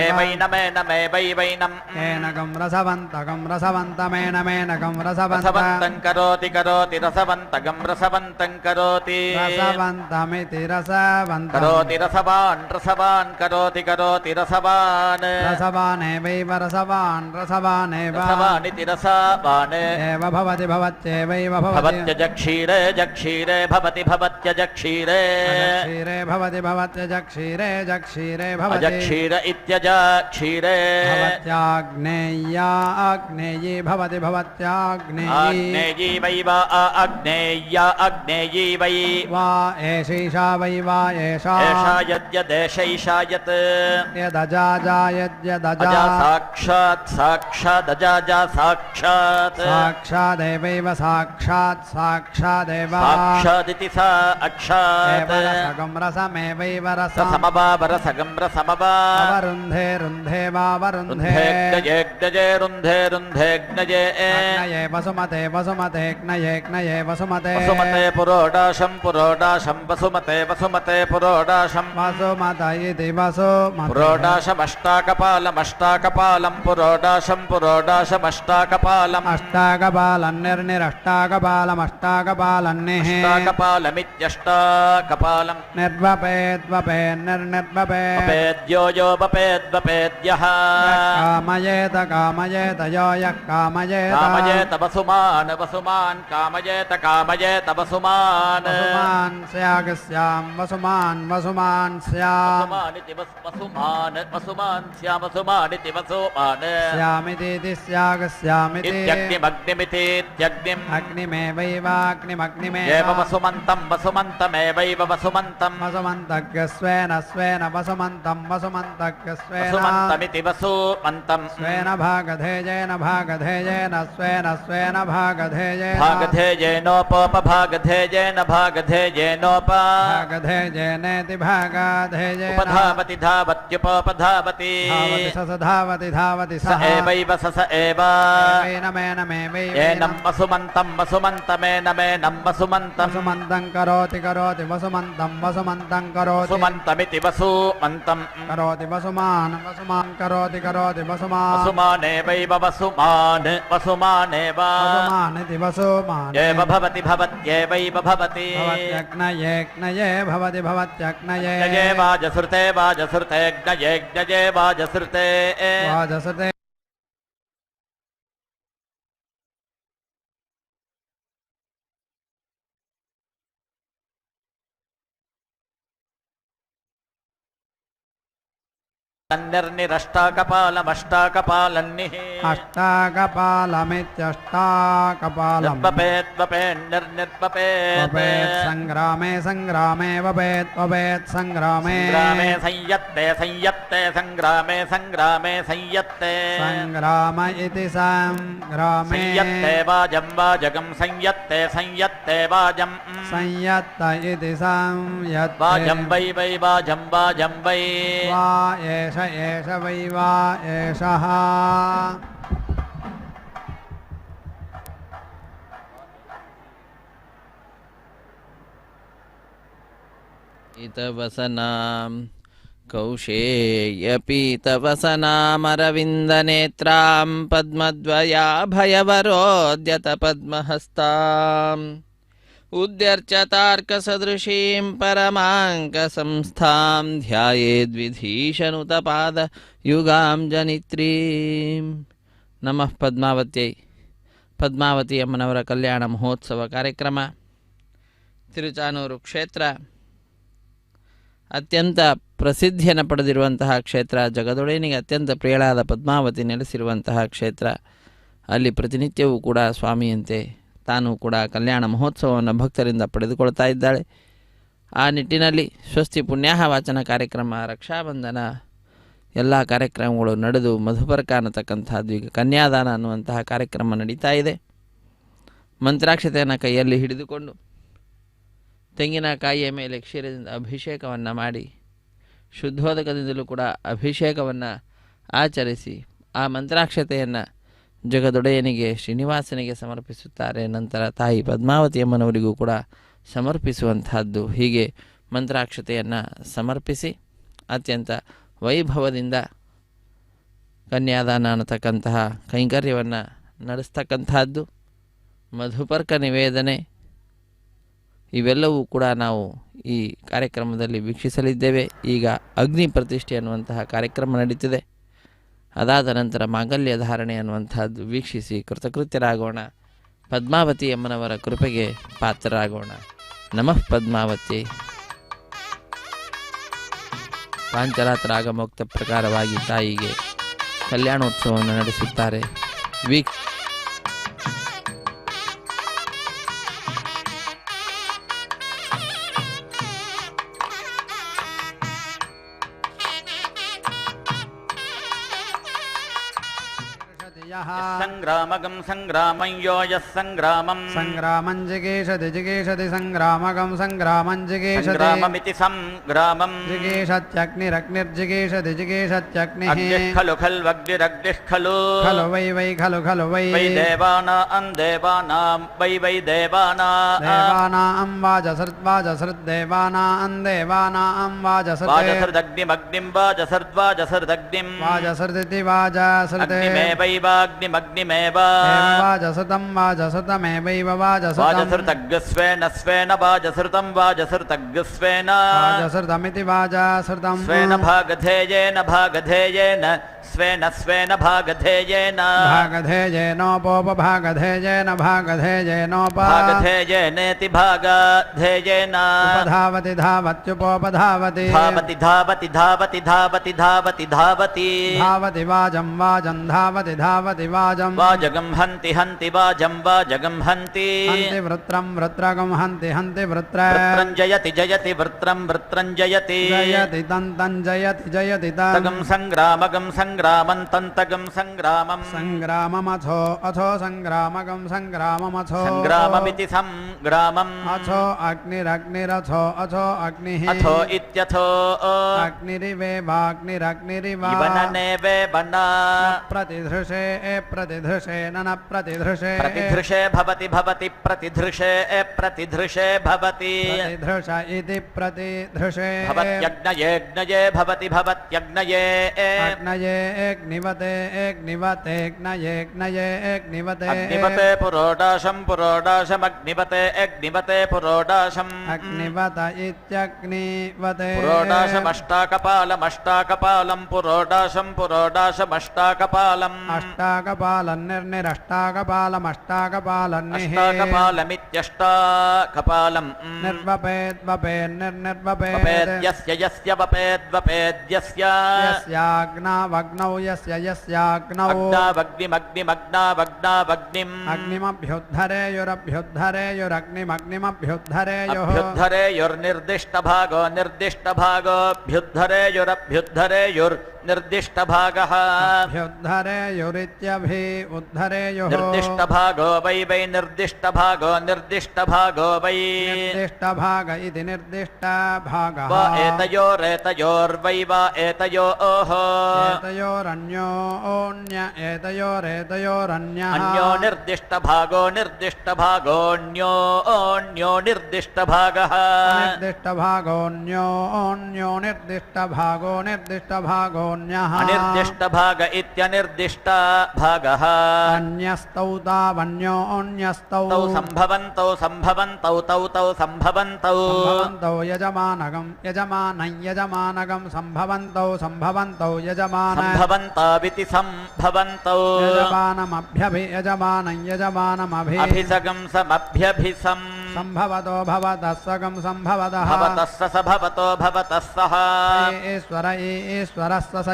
एवैनमेनमेवैवैनम् एनकं रसवन्तमेनमेनकं रसवन्तं करोति रसवन्तगं रसवन्तं करोति रसवन्तमिति रसवन्तं करोति रसवान् करोति रसवान् रसवानेवैव रसवानेव रसवानिति रसवान् एव भवति भवत्येवैव भवत्यजक्षीरे भवति भवत्यजक्षीरे भवति भवत्यजक्षीरे भवति अजक्षीर इत्यजक्षीरे भवत्याग्नेयी भवति आग्नेयी वै वा आग्नेयी वै वा एषैषा वै वा एषा यद्यदेशैषा यत् यदजाजा यद्यदजा साक्षादजाजा साक्षादेवैव साक्षादेव साक्षादिति साक्षात् रसगं रसमेवैव रसमवावरसगं अवरुन्धे रुन्धे वावरुन्धे रुन्धे ज्ञये वसुमते ज्ञये वसुमते पुरोडाशं वसुमते पुरोडाशं पुरोडाशम् वसुमत इति वसुमतिः पुरोडाशमष्टाकपालमष्टाकपालं पुरोडाशं पुरोडाशमष्टाकपालम् अष्टाकपालन्निर्निरष्टाकपालमष्टाकपालन्निः अष्टाकपालमित्यष्टाकपालम् निर्वपेद्वपेन्निर्निर्वपेद्यो यो वपेद्वपेद्यः कामयेत कामयेत यो यः कामयेत कामयेत वसुमान् वसुमान् कामयेत कामयेत वसुमान् वसुमान् स्यागस्यां वसुमान् वसुमान् स्याम् वसुमानिति वसुमान् वसुमान् स्या वसुमानिति वसुमान् स्यामिति स्यागस्यामिति इत्यग्निमग्निमिति इत्यग्निम् अग्निमेवैवाग्निमग्निमेव एव वसुमन्तं वसुमन्तमेवैव वसुमन्तं वसुमन्तग्स्वेन स्वेन वसुमन्तं वसुमन्तग्स्वेन वसुमन्तमिति वसुमन्तं स्वेन भागधेयेन भागधेयेन स्वेन स्वेन भागधेयेन भागधेयेनोपभागधेयेन भागधेयेनोप भागधेयेनेति भागधेयेन उपधावति धावत्युपधावति धावति स धावति धावति स एवैव स एव एनं वसुमन्तं वसुमन्तमेनमेनं वसुमन्तं वसुमन्तं करोति करोति वसुमन्तं वसुमन्तं करोति वसुमन्तमिति वसुमन्तं करोति वसुमान् वसुमान् करोति करोति वसुमान् वसुमानेवैव वसुमान् वसुमानेव वसुमानिति वसुमान् एव भवति भवत्येवैव भवति भवत्यग्नये ज्ञये भवति भवत्यग्नये ज्ञये वाजसृते वाजसृते ज्ञये ज्ञये वाजसृते वाजसते निर्निरष्टाकपालमष्टाकपालन्निः अष्टाकपालमित्यष्टाकपालम् वपेत् सङ्ग्रामे सङ्ग्रामे वपेत् सङ्ग्रामे सङ्ग्रामे संयत्ते संयत्ते सङ्ग्रामे सङ्ग्रामे संयत्ते सङ्ग्राम इति सङ्ग्रामे संयत्ते वाजं वाजगं संयत्ते संयत्ते वाजं संयत्त इति संयत्ते वाजं वै वै वाजं वाजं वै वा एष एष वै वा एषः पीतवसनां कौशेयपीतवसनामरविन्दनेत्रां पद्मद्वयाभयवरोद्यतपद्महस्ताम् उद्यर्चतार्कसदृशीं परमाङ्कसंस्थां ध्यायेद्विधीशनुतपादयुगां जनित्रीं नमः पद्मावत्यै ಪದ್ಮಾವತಿ ಅಮ್ಮನವರ ಕಲ್ಯಾಣ ಮಹೋತ್ಸವ ಕಾರ್ಯಕ್ರಮ ತಿರುಚಾನೂರು ಕ್ಷೇತ್ರ ಅತ್ಯಂತ ಪ್ರಸಿದ್ಧಿಯನ್ನು ಪಡೆದಿರುವಂತಹ ಕ್ಷೇತ್ರ. ಜಗದೊಡೆಯನಿಗೆ ಅತ್ಯಂತ ಪ್ರಿಯಳಾದ ಪದ್ಮಾವತಿ ನೆಲೆಸಿರುವಂತಹ ಕ್ಷೇತ್ರ. ಅಲ್ಲಿ ಪ್ರತಿನಿತ್ಯವೂ ಕೂಡ ಸ್ವಾಮಿಯಂತೆ ತಾನು ಕೂಡ ಕಲ್ಯಾಣ ಮಹೋತ್ಸವವನ್ನು ಭಕ್ತರಿಂದ ಪಡೆದುಕೊಳ್ತಾ ಇದ್ದಾಳೆ. ಆ ನಿಟ್ಟಿನಲ್ಲಿ ಸ್ವಸ್ತಿ ಪುಣ್ಯಾಹ ವಾಚನ ಕಾರ್ಯಕ್ರಮ, ರಕ್ಷಾಬಂಧನ ಎಲ್ಲ ಕಾರ್ಯಕ್ರಮಗಳು ನಡೆದು ಮಧುಪರ್ಕ ಅನ್ನತಕ್ಕಂಥದ್ದು, ಈಗ ಕನ್ಯಾದಾನ ಅನ್ನುವಂತಹ ಕಾರ್ಯಕ್ರಮ ನಡೀತಾ ಇದೆ. ಮಂತ್ರಾಕ್ಷತೆಯನ್ನು ಕೈಯಲ್ಲಿ ಹಿಡಿದುಕೊಂಡು ತೆಂಗಿನಕಾಯಿಯ ಮೇಲೆ ಕ್ಷೀರದಿಂದ ಅಭಿಷೇಕವನ್ನು ಮಾಡಿ ಶುದ್ಧೋದಕದಿಂದಲೂ ಕೂಡ ಅಭಿಷೇಕವನ್ನು ಆಚರಿಸಿ ಆ ಮಂತ್ರಾಕ್ಷತೆಯನ್ನು ಜಗದೊಡೆಯನಿಗೆ ಶ್ರೀನಿವಾಸನಿಗೆ ಸಮರ್ಪಿಸುತ್ತಾರೆ. ನಂತರ ತಾಯಿ ಪದ್ಮಾವತಿಯಮ್ಮನವರಿಗೂ ಕೂಡ ಸಮರ್ಪಿಸುವಂತಹದ್ದು. ಹೀಗೆ ಮಂತ್ರಾಕ್ಷತೆಯನ್ನು ಸಮರ್ಪಿಸಿ ಅತ್ಯಂತ ವೈಭವದಿಂದ ಕನ್ಯಾದಾನ ಅನ್ನತಕ್ಕಂತಹ ಕೈಂಕರ್ಯವನ್ನು ನಡೆಸ್ತಕ್ಕಂಥದ್ದು. ಮಧುಪರ್ಕ ನಿವೇದನೆ ಇವೆಲ್ಲವೂ ಕೂಡ ನಾವು ಈ ಕಾರ್ಯಕ್ರಮದಲ್ಲಿ ವೀಕ್ಷಿಸಲಿದ್ದೇವೆ. ಈಗ ಅಗ್ನಿ ಪ್ರತಿಷ್ಠೆ ಅನ್ನುವಂತಹ ಕಾರ್ಯಕ್ರಮ ನಡೀತಿದೆ. ಅದಾದ ನಂತರ ಮಾಂಗಲ್ಯ ಧಾರಣೆ ಅನ್ನುವಂಥದ್ದು ವೀಕ್ಷಿಸಿ ಕೃತಕೃತ್ಯರಾಗೋಣ. ಪದ್ಮಾವತಿ ಅಮ್ಮನವರ ಕೃಪೆಗೆ ಪಾತ್ರರಾಗೋಣ. ನಮಃ ಪದ್ಮಾವತಿ. ಪಾಂಚರಾತ್ರ ಆಗಮೋಕ್ತ ಪ್ರಕಾರವಾಗಿ ತಾಯಿಗೆ ಕಲ್ಯಾಣೋತ್ಸವವನ್ನು ನಡೆಸುತ್ತಾರೆ. सङ्ग्रामगं सङ्ग्रामं यो यः सङ्ग्रामं सङ्ग्रामं जिगीषति जिगीषति सङ्ग्रामगं सङ्ग्रामं जिगीषति सङ्ग्राममिति सङ्ग्रामं जिगीषत्यग्निरग्निर्जिगीषति जिगीषत्यग्निः अग्निः खलु खल्वग्निरग्निः खलु खलु वै वै खलु खलु वै वै देवानां देवानां वै वै देवानां देवानां वाजसृद्वाजसृद्देवानां देवानां वाजसृत् वाजसृदग्निमग्निं वाजसर्द्वाजसर्दग्निं वाजसृदिति वाजसृते अग्निमेवैवाग्निमग्निमेव वाजसृतं वाजसृतमेवैव वाजसृतं वाजसृतग्स्वेन स्वेन वाजसृतं वाजसृतग्स्वेन वाजसृतमिति वाजसृतं स्वेन भागधेयेन भागधेयेन स्वेन स्वेन भागधेयेन भागधेयेनोपोपभागधेयेन भागधेयेनोप भागधेयेनेति भागधेयेन उपधावति धावत्युपोपधावति धावति धावति धावति धावति धावति धावति धावति वाजं वाजं धावति धावति वाजं वाजगं हन्ति हन्ति वाजं वाजगं हन्ति हन्ति वृत्रं वृत्रगं हन्ति हन्ति वृत्र वृत्रं जयति जयति वृत्रं वृत्रं जयति जयति तं जयति जयति तगं सङ्ग्रामगं सङ्ग्रामं तन्तगं सङ्ग्रामं सङ्ग्राममथो अथो सङ्ग्रामगं सङ्ग्राममथो सङ्ग्राममिति सङ्ग्रामम् अथो अग्निरग्निरथो अथो अग्निः अथो इत्यथो अग्निरिवेवाग्निरग्निरिव इवननेवे वना प्रतिधृषे प्रतिधृषे न प्रतिधृषे प्रतिधृषे भवति भवति प्रतिधृषे प्रतिधृषे भवति प्रतिधृष इति प्रतिधृषे भवत्यग्नयेऽग्नये भवति भवत्यग्नये अग्नये अग्निवते अग्निवते अग्नये अग्नये अग्निवते अग्निवते पुरोडाशं पुरोडाशमग्निवते अग्निवते पुरोडाशम् अग्निवत इत्यग्निवते पुरोडाशमष्टाकपालमष्टाकपालं पुरोडाशं पुरोडाशमष्टाकपालम् अष्टाकपालं निर्निरष्टाकपालमष्टाकपालन्निः अष्टाकपालमित्यष्टाकपालम् निर्वपेद्वपेन्निर्निर्वपेद् यस्य यस्य वपेद्वपेद्यस्य यस्याग्नावग्नौ यस्य यस्याग्नौ अग्नावग्निमग्निमग्नावग्नावग्निम् अग्निमभ्युद्धरेयुरभ्युद्धरेयुरग्निमभ्युद्धरेयुः अभ्युद्धरेयुर्निर्दिष्टभागो निर्दिष्टभागोऽभ्युद्धरेयुरभ्युद्धरेयुर्निर्दिष्टभागः अभ्युद्धरेयुरित्यभि उद्धरेयुः निर्दिष्टभागो वै वै निर्दिष्टभागो निर्दिष्टभागो वै निर्दिष्टभाग इति निर्दिष्टभागः वा एतयोरेतयोर्वै वा एतयोः एतयोरन्योन्य एतयोरेतयोरन्यः अन्यो निर्दिष्टभागो निर्दिष्टभागोऽन्योऽन्यो निर्दिष्टभागः निर्दिष्टभागोऽन्योऽन्यो निर्दिष्टभागो निर्दिष्टभागोऽन्यः अनिर्दिष्टभाग इत्यनिर्दिष्टभागः अन्यस्तौ तावन्योऽन्यस्तौ तौ सम्भवन्तौ सम्भवन्तौ तौ तौ सम्भवन्तौ सम्भवन्तौ यजमानगं यजमानं यजमानगं सम्भवन्तौ सम्भवन्तौ यजमान सम्भवन्ताविति सम्भवन्तौ यजमानमभ्यभि यजमानं यजमानमभि अभिसगं समभ्यभिसम् सम्भवतो भवतः सगं सम्भवतः भवतः स भवतो भवतः सः ईश्वर ईश्वरस्य स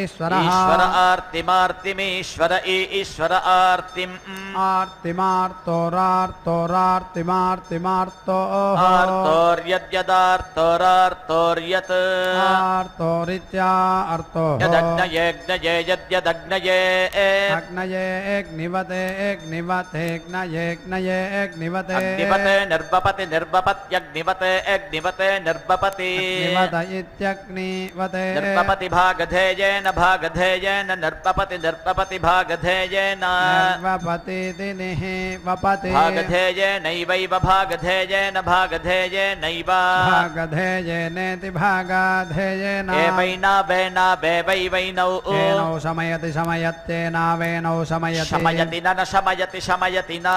ईश्वरः ईश्वर आर्तिमार्तिमीश्वर ईश्वर आर्तिम् आर्तिमार्तोरार्तोरार्तिमार्तिमार्तो आर्तोर्यद्यदार्तोरार्तोर्यत् आर्तोरित्या अर्तो यदग्नयेऽग्नये यद्यदग्नये अग्नये अग्निवते अग्निवते अग्नये अग्नये अग्निवते अग्निवते निर्वपति निर्वपत्यग्निवते अग्निवते निर्वपति अग्निवत इत्यग्निवते निर्वपति भागधेयेन भागधेयेन निर्वपति निर्वपति भागधेयेन निर्वपतीति निः वपति भागधेयेनैवैव भागधेयेन भागधेयेनैव भागधेयेनेति भागधेयेन एवैना वेना वेवैवैनौ येनौ शमयति शमयत्येनावेनौ शमयति शमयति न शमयति शमयति न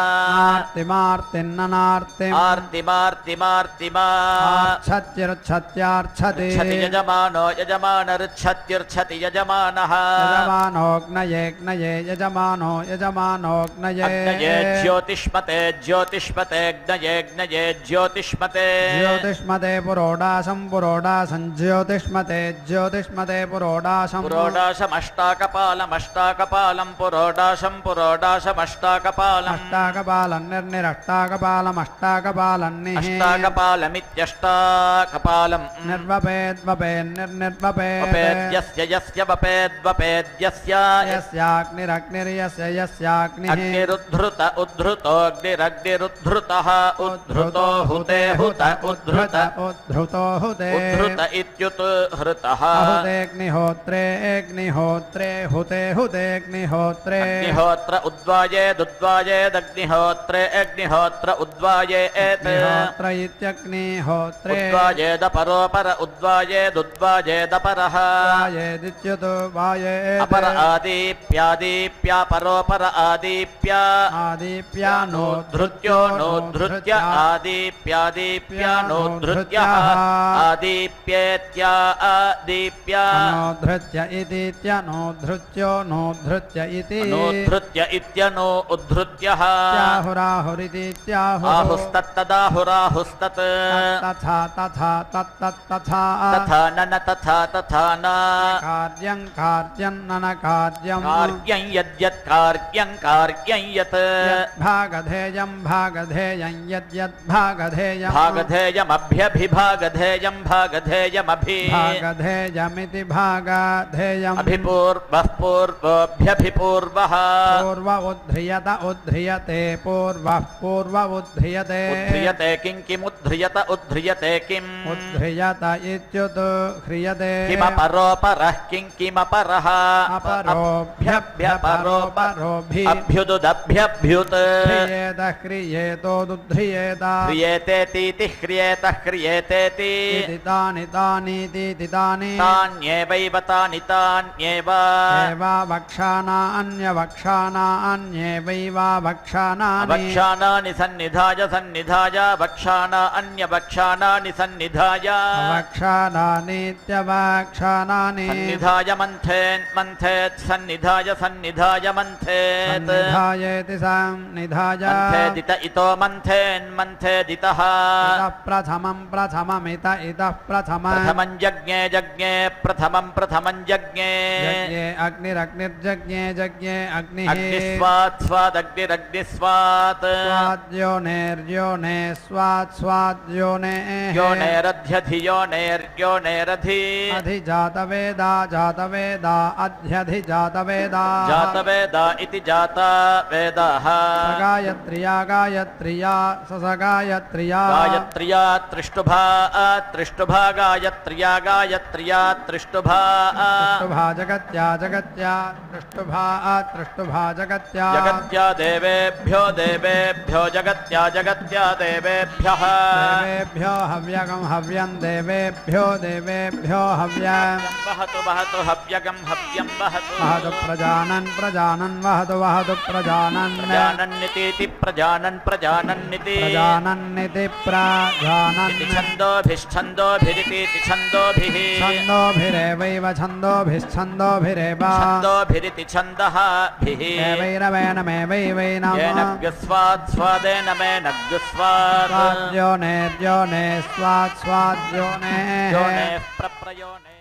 आर्तिमार्तिन्ननार्तिम् आर्तिमार्तिमार्तिमा आर्च्छत्युर्च्छत्यार्च्छति ऋच्छति यजमानो यजमानऋच्छत्युर्च्छति यजमानः यजमानोऽग्नयेऽग्नये यजमानो यजमानोऽग्नये अग्नये ज्योतिष्मते ज्योतिष्मतेऽग्नयेऽग्नये ज्योतिष्मते ज्योतिष्मते पुरोडाशं पुरोडाशं ज्योतिष्मते ज्योतिष्मते पुरोडाशं पुरोडाशमष्टाकपालमष्टाकपालं पुरोडाशं पुरोडाशमष्टाकपालम् अष्टाकपालं निर्निरष्टाकपालमष्टाकपालम् अष्टाकपालन्निः अष्टाकपालमित्यष्टाकपालम् निर्वपेद्वपेन्निर्निर्वपेद्यस्य यस्य वपेद्वपेद्यस्य यस्याग्निरग्निर्यस्य यस्याग्निः अग्निरुद्धृत उद्धृतोऽग्निरग्निरुद्धृतः उद्धृतो हुते हुत उद्धृत उद्धृतो हुते उद्धृत इत्युत्हृतः हुतेऽग्निहोत्रे अग्निहोत्रे हुते हुतेऽग्निहोत्रे अग्निहोत्र उद्वायेदुद्वायेदग्निहोत्रे अग्निहोत्र उद्वायेत् अग्निहोत्र इत्यग्निहोत्रे उद्वायेदपरोपर उद्वायेदुद्वायेदपरः वायेदिच्युतो वायेत् अपर आदीप्यादीप्यापरोपर आदीप्या आदिप्या नोद्धृत्यो नोद्धृत्य आदीप्यादीप्या नोद्धृत्यः आदीप्येत्या आदीप्या नोद्धृत्य इतीत्य नोद्धृत्यो नोद्धृत्य इति नोद्धृत्य इत्यनो उद्धृत्यः त्याहुराहुरितीत्याहुः आहुस्तत्तदाहुराहुस्तत् तथा तथा तत्तत्तथा तथा न तथा तथा न कार्यं कार्यं न कार्यं कार्यं यद्यत् कार्यं कार्यं यत् भागधेयं भागधेयं यद्यद् भागधेयं भागधेयमभ्यभिभागधेयं भागधेयमभि भागधेयमिति भागधेयम् अभिपूर्वः पूर्वोऽभ्यभिपूर्वः पूर्व उद्ध्रियत उद्ध्रियते पूर्वः पूर्व उद्ध्रियते उद्ध्रियते किं किमुद्ध्रियत उद्ध्रियते किम् उद्ध्रियत इत्युद्ध्रियते किमपरोपरः किं किमपरः अपरोभ्यभ्यपरोपरोभि अभ्युदुदभ्यभ्युत् ह्रियेत ह्रियेतोदुध्रियेत ह्रियेतेतीति ह्रियेतः ह्रियेतेति तानि तानीति तानि तान्येवैव तानि तान्येव वक्षाणान्यवक्षाणान्येवैव वक्षाणानि वक्षाणानि सन्निधाय सन्निधाय वक्षाणा अन्यवक्षाणानि सन्निधाय वक्षाणानीत्यवक्षाणानि सन्निधाय मन्थेन् मन्थेत् सन्निधाय सन्निधाय मन्थेत् सन्निधायेति सन्निधाय मन्थेदित इतो मन्थेन् मन्थेदितः इतः प्रथमं प्रथममित इतः प्रथमं प्रथमं जज्ञे जज्ञे प्रथमं प्रथमं जज्ञे यज्ञे अग्निरग्निर्जज्ञे जज्ञे अग्निः अग्निस्वात् स्वादग्निरग्निस्वात् स्वाद्योनेर्योने स्वाद्योनेः योनेरध्यधियोनेर्योनेरधि अधिजातवेदा जातवेदा अध्यधिजातवेदा जातवेदा इति जाता वेदाः सगायत्र्या गायत्र्या सगायत्र्या गायत्र्या त्रिष्टुभा त्रिष्टुभा गायत्र्या गायत्र्या त्रिष्टुभा त्रिष्टुभा जगत्या जगत्या त्रिष्टुभा जगत्या जगत्या देवेभ्यो देवेभ्यो जगत्या जगत्या देवेभ्यः देवेभ्यो हव्यगं हव्यं देवेभ्यो हव्यं वहतु वहतु हव्यगं हव्यं वहतु वहतु प्रजानन् प्रजानन् वहतु प्रजानन् प्रजानन्निति प्रजानन्निति प्रजानन्निति प्रजानन् छन्दोभिश्छन्दोभिरिति छन्दोभिः छन्दोभिरेवैव छन्दोभिश्छन्दोभिरेव छन्दोभिरिति छन्दःभिः एवैरवेनमेवैवैनं येन ग्स्वात् स्वादेन मेन ग्स्वात् स्वाद्योनेर्योने स्वाद्योनेः योनेः प्रप्रयोने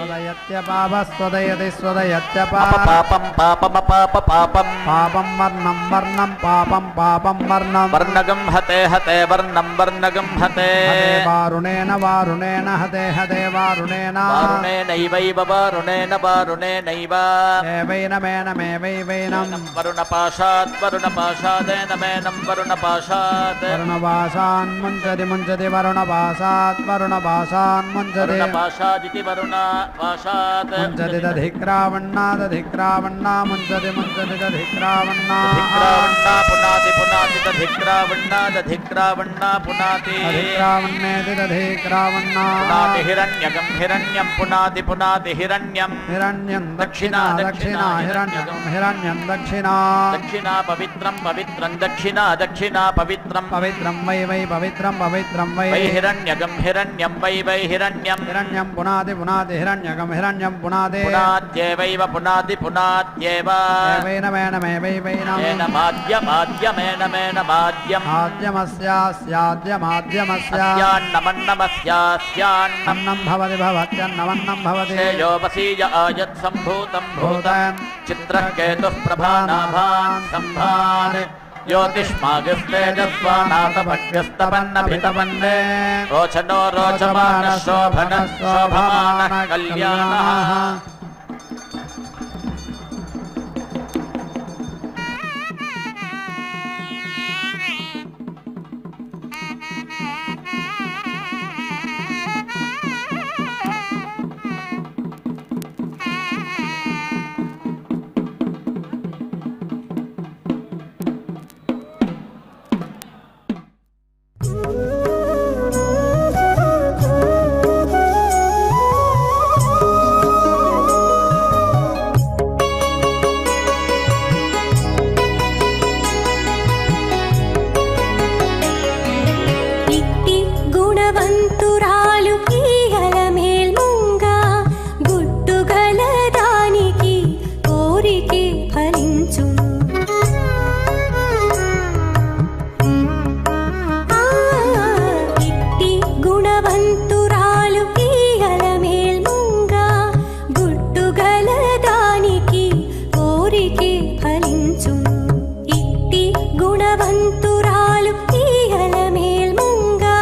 स्वदयत्य पापस्वदयति स्वदयत्य పాపం పాపమపాప పాపం पापं वर्णं वर्णं पापं पापं वर्णं వర్ణగం హతే హతే వర్ణం వర్ణగం హతే हते वारुणेन वारुणेन हते हते वारुणेन వారుణేనైవైవ వారుణేనైవ एवैनमेनमेवैवैनं వరుణపాశాత్ వరుణపాశాదేన మేనం వరుణపాశాత్ वरुणपाशान् मुञ्चति मुञ्चति वरुणपाशात् वरुणपाशान् मुञ्चति వరుణపాశాదితి వరుణపాశాత్ मुञ्चति दधिक्रावण्णा दधिक्रावण्णा मुञ्चति मुञ्चति दधिक्रावण्णा ధిక్రావణ్ణా పునాతి పునాతి దధిక్రావణ్ణా దధిక్రావణ్ణా పునాతి दधिक्रावण्णेति दधिक्रावण्णा పునాతి హిరణ్యగం హిరణ్యం పునాతి పునాతి హిరణ్యం हिरण्यं दक्षिणा दक्षिणा हिरण्यं हिरण्यं दक्षिणा దక్షిణా పవిత్రం పవిత్రం దక్షిణా దక్షిణా పవిత్రం पवित्रं वै वै पवित्रं पवित्रं वै వై హిరణ్యగం హిరణ్యం వై వై హిరణ్యం हिरण्यं पुनाति पुनाति हिरण्यकं हिरण्यं पुनाति పునాత్యేవైవ పునాతి పునాత్యేవ एवैनमेनमेवैवैनं మేన మాద్యమేన మాద్యం आद्यमस्यास्याद्यमाद्यमस्य స్యాన్నమన్నమస్యాస్యాన్నం अन्नं भवति भवत्यन्नमन्नं भवति శ్రేయోపసీయ ఆయత్ సంభూతం భూతం भूतं చిత్రః కేతుః ప్రభానాభాన్ సంభాన్ జ్యోతిష్మాగస్తేజస్వానాతపగ్యస్తపన్నభితపన్నే రోచనో రోచమాన శోభన శోభమాన కళ్యాణః ఇట్టి గుణవంతురాలు ఈగల మేల్ముంగా గుట్టుగల దానికి కోరికే ఫలించును ఇట్టి గుణవంతురాలు ఈగల మేల్ముంగా గుట్టుగల దానికి కోరికే ఫలించును ఇట్టి గుణవంతురాలు ఈగల మేల్ముంగా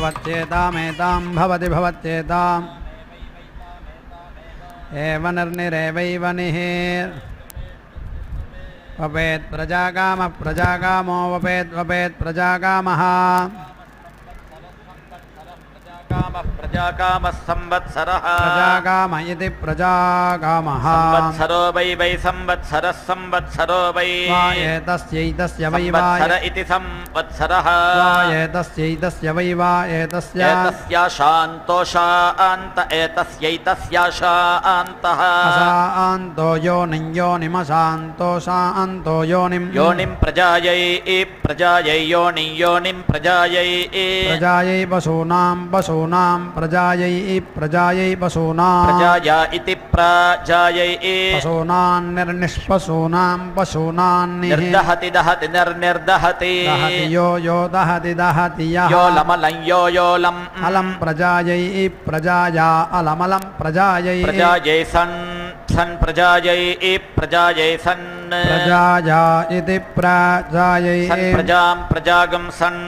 भवत्येतामेतां भवति भवत्येताम् एव निर्निरेवैव निः वपेत् प्रजाकामः प्रजाकामो वपेत् प्रजाकामः प्रजाकामः संवत्सरः प्रजाकाम इति प्रजाकामः संवत्सरो वै वै संवत्सरः संवत्सरो वै एतस्यैतस्य वै संवत्सर इति संवत्सरः एतस्यैतस्य वै वा एतस्य एतस्याशान्तोषान्त एतस्यैतस्याशान्तः अशान्तो योनिं योनिमशान्तोषान्तो योनिं योनिं प्रजायै प्रजायै योनिं योनिं प्रजायै प्रजायै पशूनां पशूनां प्रजायै प्रजायै पशूनां प्रजाया इति प्रजायै पशूनां निर्निष्पशूनां पशूनां निर्दहति दहति निर्निर्दहति दहति यो दहति दहति यः यो लमलं यो लम् अलं प्रजायै प्रजाया अलमलं प्रजायै प्रजायै सन् प्रजायै प्रजायै सन् प्रजाया इति प्रजायै सन् प्रजां प्रजागं सन्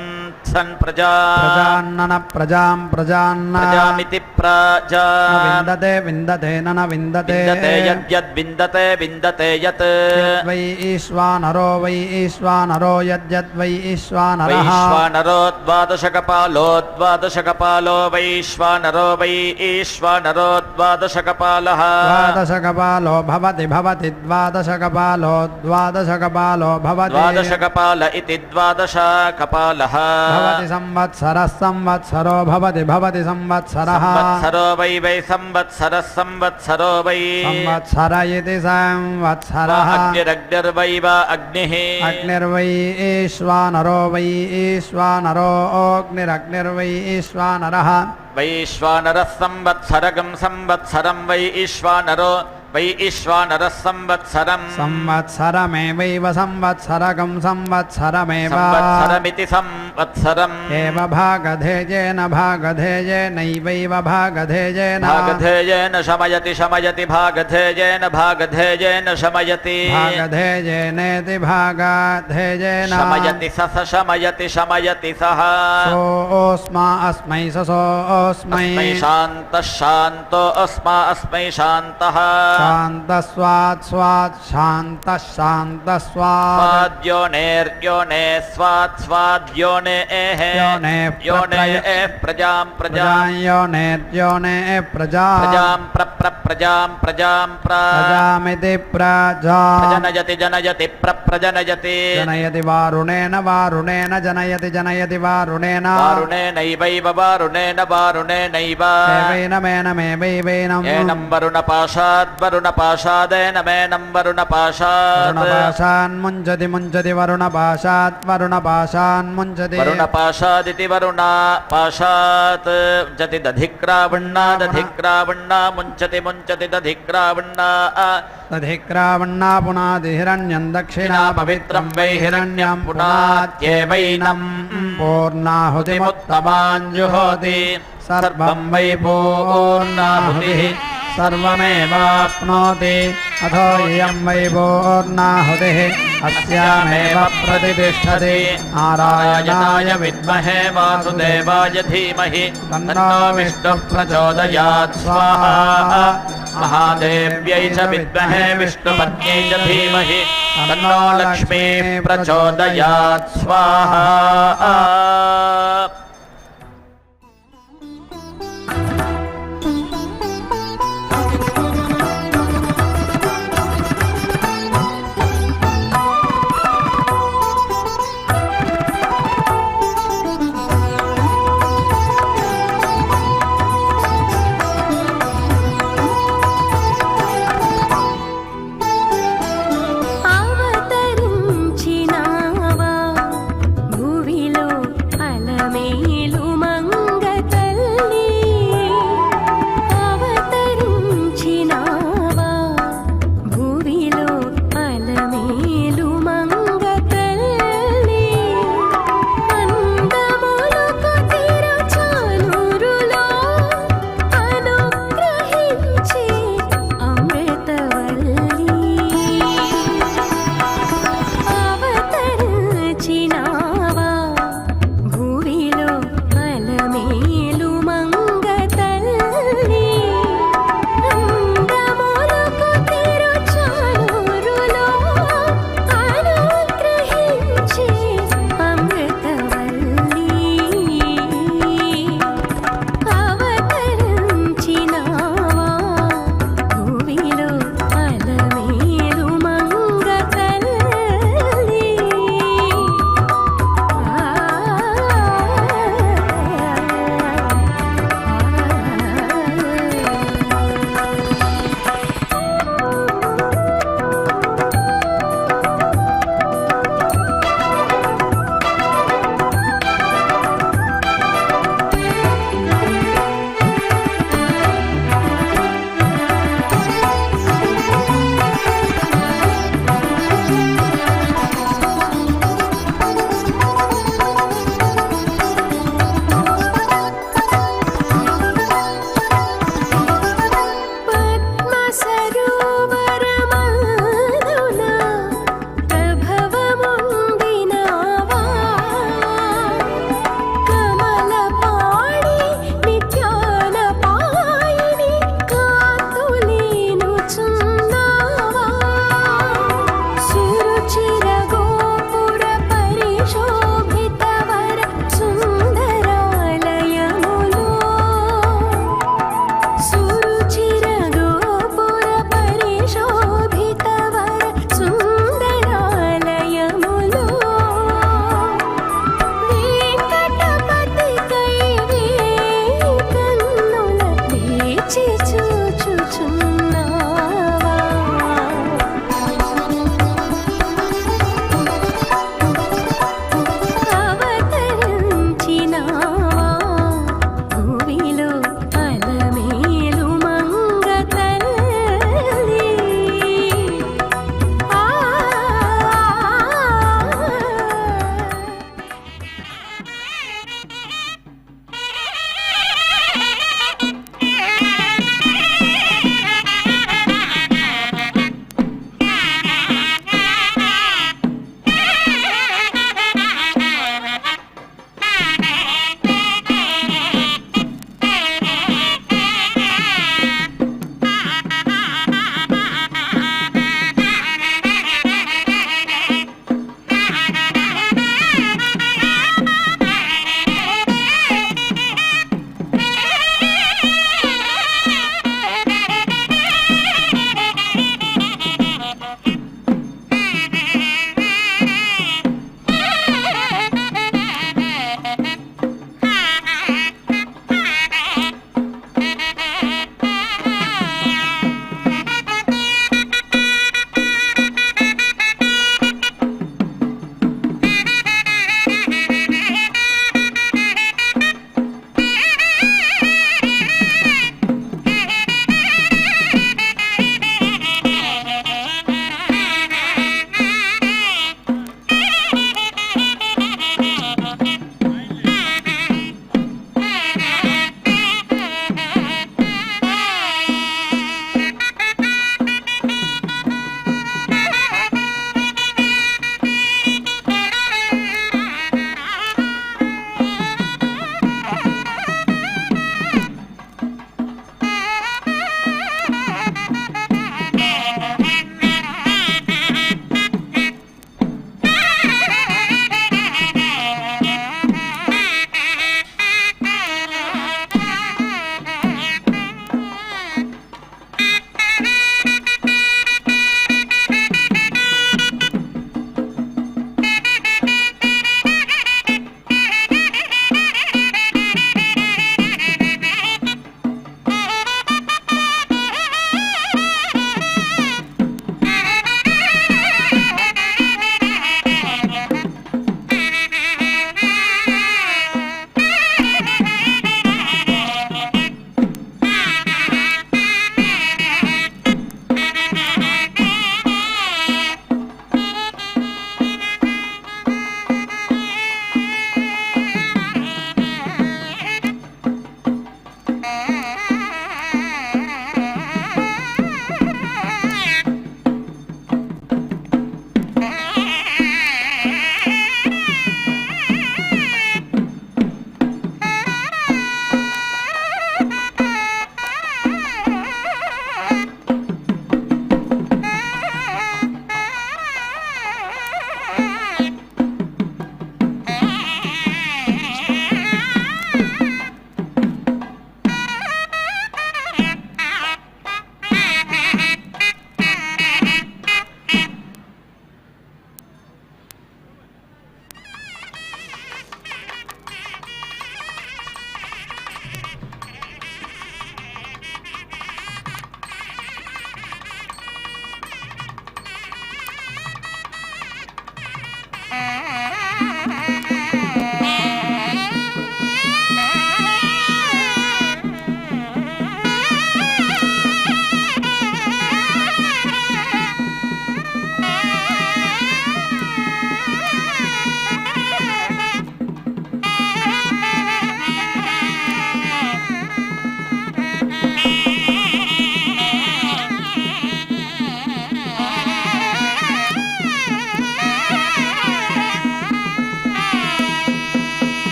प्रजा प्रजान्न प्रजां प्रजान्न प्रजामिति प्रजा विन्दते विन्दते न विन्दते विन्दते यद्यद् विन्दते विन्दते यत् वै ईश्वानरो यद्यद् वै ईश्वानरः वैश्वानरो द्वादशकपालो वैश्वानरो वै ईश्वानरो द्वादशकपालः द्वादशकपालो भवति द्वादशकपालो भवति द्वादशकपाल इति द्वादशकपालः भवति संवत्सरो भवति संवत्सरः संवत्सरो वै वै संवत्सरः संवत्सरो वै संवत्सर इति संवत्सरः अग्निरग्निर्वै वा अग्निः अग्निर्वै ईश्वानरो अग्निरग्निर्वै ईश्वानरः वैश्वानरः संवत्सरगं संवत्सरं वै ईश्वानरो वै ईश्वानरः संवत्सरम् संवत्सरमेवैव संवत्सरगं संवत्सरमेव संवत्सरमिति संवत्सरम् एव भागधेयेनैवैव भागधेयेन शमयति भागधेयेन शमयति भागधेयेनेति भागधेयेन शमयति सः सोऽस्मा अस्मै सोऽस्मै शान्तो अस्मा अस्मै शान्तः शान्तस्वात् स्वाद्योनेर्योने स्वाद्योनेः प्रजां योनेर्योने प्रजां प्रजामिति प्रजा जनयति प्रजनयति जनयति वारुणेन जनयति वारुणेनैव वारुणेनैव एनं वरुणपाशादेनमेनं मुञ्चति वरुणपाशान्मुञ्चति वरुणपाशादिति वरुणापाशात् जति दधिक्रावण्णा मुञ्चति दधिक्रावण्णा पुनादिहिरण्यं दक्षिणा पवित्रं वै हिरण्यं पुनात्येवैनं पूर्णाहुतिमुत्तमाञ्जुहोति सर्वं वै पूर्णाहुतिः सर्वमेवाप्नोति अथो इयं वै पूर्णाहुतिः अस्यामेव प्रतिष्ठति नारायणाय विद्महे वासुदेवाय धीमहि तन्नो विष्णुः प्रचोदयात् स्वाहा महादेव्यै च विद्महे विष्णुपत्न्यै च धीमहि तन्नो लक्ष्मीः प्रचोदयात् स्वाहा అవతరించినావా భూమిలో అలమే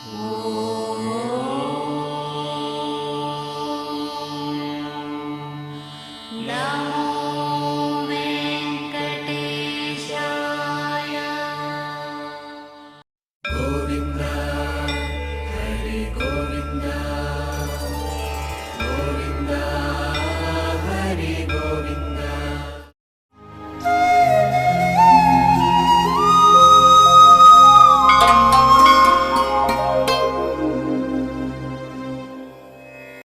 ఓం